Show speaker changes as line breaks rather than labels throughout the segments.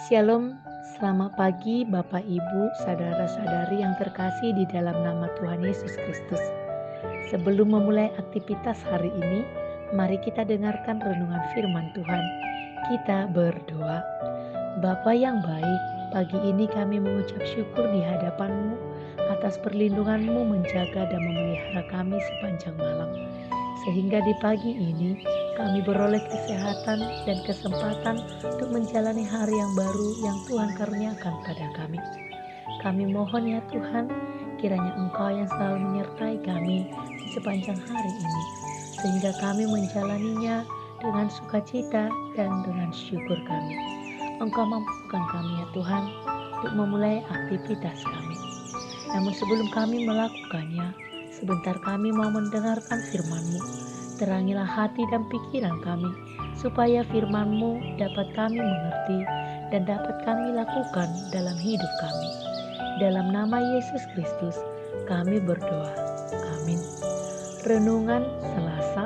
Shalom, selamat pagi Bapak Ibu, saudara-saudari yang terkasih di dalam nama Tuhan Yesus Kristus. Sebelum memulai aktivitas hari ini, mari kita dengarkan renungan firman Tuhan. Kita berdoa. Bapa yang baik, pagi ini kami mengucap syukur di hadapan-Mu atas perlindungan-Mu menjaga dan memelihara kami sepanjang malam. Sehingga di pagi ini kami beroleh kesehatan dan kesempatan untuk menjalani hari yang baru yang Tuhan karuniakan pada kami. Kami mohon ya Tuhan, kiranya Engkau yang selalu menyertai kami di sepanjang hari ini, sehingga kami menjalaninya dengan sukacita dan dengan syukur kami. Engkau mampukan kami ya Tuhan untuk memulai aktivitas kami. Namun sebelum kami melakukannya, sebentar kami mau mendengarkan firman-Mu. Terangilah hati dan pikiran kami, supaya firman-Mu dapat kami mengerti dan dapat kami lakukan dalam hidup kami. Dalam nama Yesus Kristus, kami berdoa. Amin. Renungan Selasa,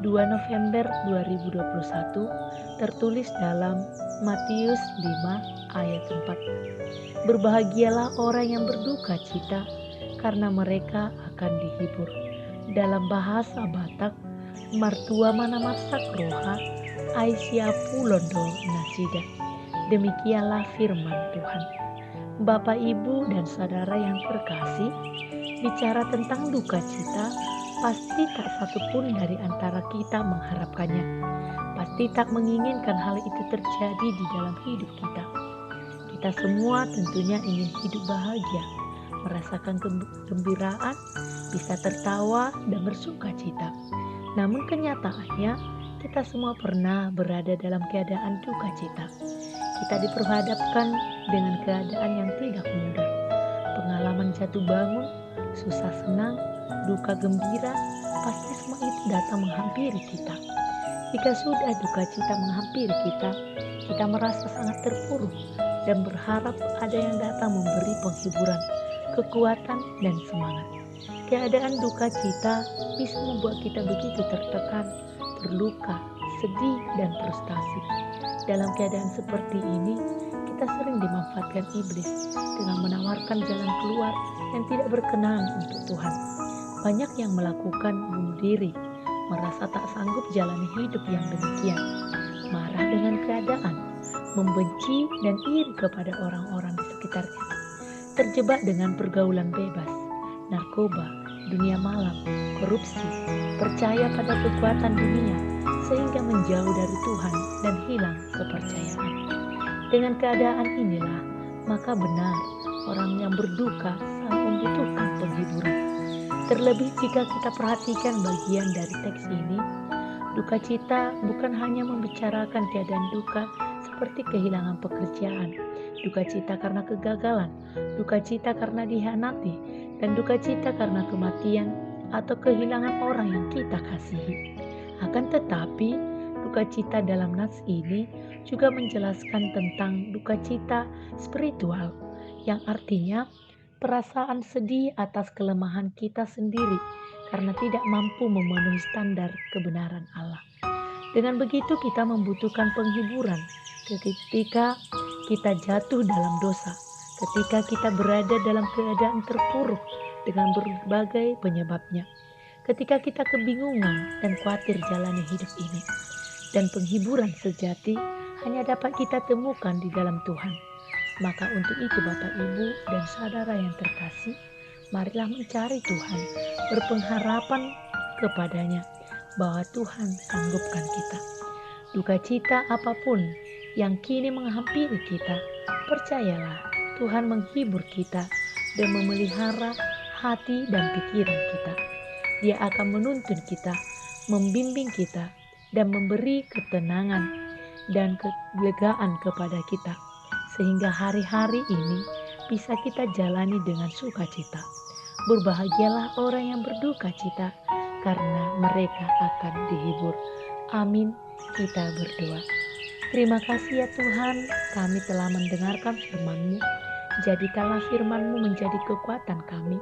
2 November 2021, tertulis dalam Matius 5 ayat 4. Berbahagialah orang yang berduka cita, karena mereka akan dihibur. Dalam bahasa Batak, Martua mana masak roha, Aisyah pulondo nasida. Demikianlah firman Tuhan. Bapak, Ibu, dan saudara yang terkasih, bicara tentang duka cita, pasti tak satupun dari antara kita mengharapkannya. Pasti tak menginginkan hal itu terjadi di dalam hidup kita. Kita semua tentunya ingin hidup bahagia, merasakan kegembiraan, bisa tertawa dan bersuka cita. Namun kenyataannya, kita semua pernah berada dalam keadaan duka cita. Kita diperhadapkan dengan keadaan yang tidak mudah. Pengalaman jatuh bangun, susah senang, duka gembira, pasti semua itu datang menghampiri kita. Jika sudah duka cita menghampiri kita merasa sangat terpuruk dan berharap ada yang datang memberi penghiburan, kekuatan, dan semangat. Keadaan duka cita bisa membuat kita begitu tertekan, terluka, sedih, dan frustasi. Dalam keadaan seperti ini, kita sering dimanfaatkan iblis dengan menawarkan jalan keluar yang tidak berkenan untuk Tuhan. Banyak yang melakukan bunuh diri, merasa tak sanggup jalani hidup yang demikian, marah dengan keadaan, membenci dan iri kepada orang-orang di sekitarnya, terjebak dengan pergaulan bebas, narkoba, dunia malam, korupsi, percaya pada kekuatan dunia, sehingga menjauh dari Tuhan dan hilang kepercayaan. Dengan keadaan inilah, maka benar orang yang berduka sangat membutuhkan penghiburan. Terlebih jika kita perhatikan bagian dari teks ini, duka cita bukan hanya membicarakan keadaan duka seperti kehilangan pekerjaan, duka cita karena kegagalan, duka cita karena dihianati, dan duka cita karena kematian atau kehilangan orang yang kita kasihi. Akan tetapi, duka cita dalam nas ini juga menjelaskan tentang duka cita spiritual, yang artinya perasaan sedih atas kelemahan kita sendiri karena tidak mampu memenuhi standar kebenaran Allah. Dengan begitu kita membutuhkan penghiburan ketika kita jatuh dalam dosa, ketika kita berada dalam keadaan terpuruk dengan berbagai penyebabnya, ketika kita kebingungan dan khawatir jalani hidup ini. Dan penghiburan sejati hanya dapat kita temukan di dalam Tuhan. Maka untuk itu Bapak, Ibu, dan saudara yang terkasih, marilah mencari Tuhan, berpengharapan kepadanya bahwa Tuhan sanggupkan kita. Duka cita apapun yang kini menghampiri kita, percayalah Tuhan menghibur kita dan memelihara hati dan pikiran kita. Dia akan menuntun kita, membimbing kita, dan memberi ketenangan dan kelegaan kepada kita, sehingga hari-hari ini bisa kita jalani dengan sukacita. Berbahagialah orang yang berduka cita, karena mereka akan dihibur. Amin. Kita berdoa. Terima kasih ya Tuhan, kami telah mendengarkan firman-Mu. Jadikanlah firman-Mu menjadi kekuatan kami.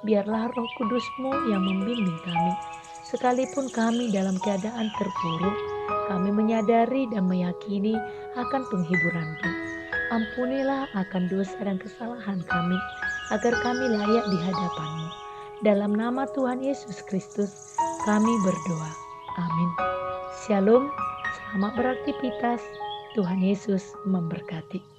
Biarlah Roh Kudus-Mu yang membimbing kami. Sekalipun kami dalam keadaan terpuruk, kami menyadari dan meyakini akan penghiburan-Mu. Ampunilah akan dosa dan kesalahan kami, agar kami layak di hadapan-Mu. Dalam nama Tuhan Yesus Kristus, kami berdoa. Amin. Shalom, selamat beraktivitas. Tuhan Yesus memberkati.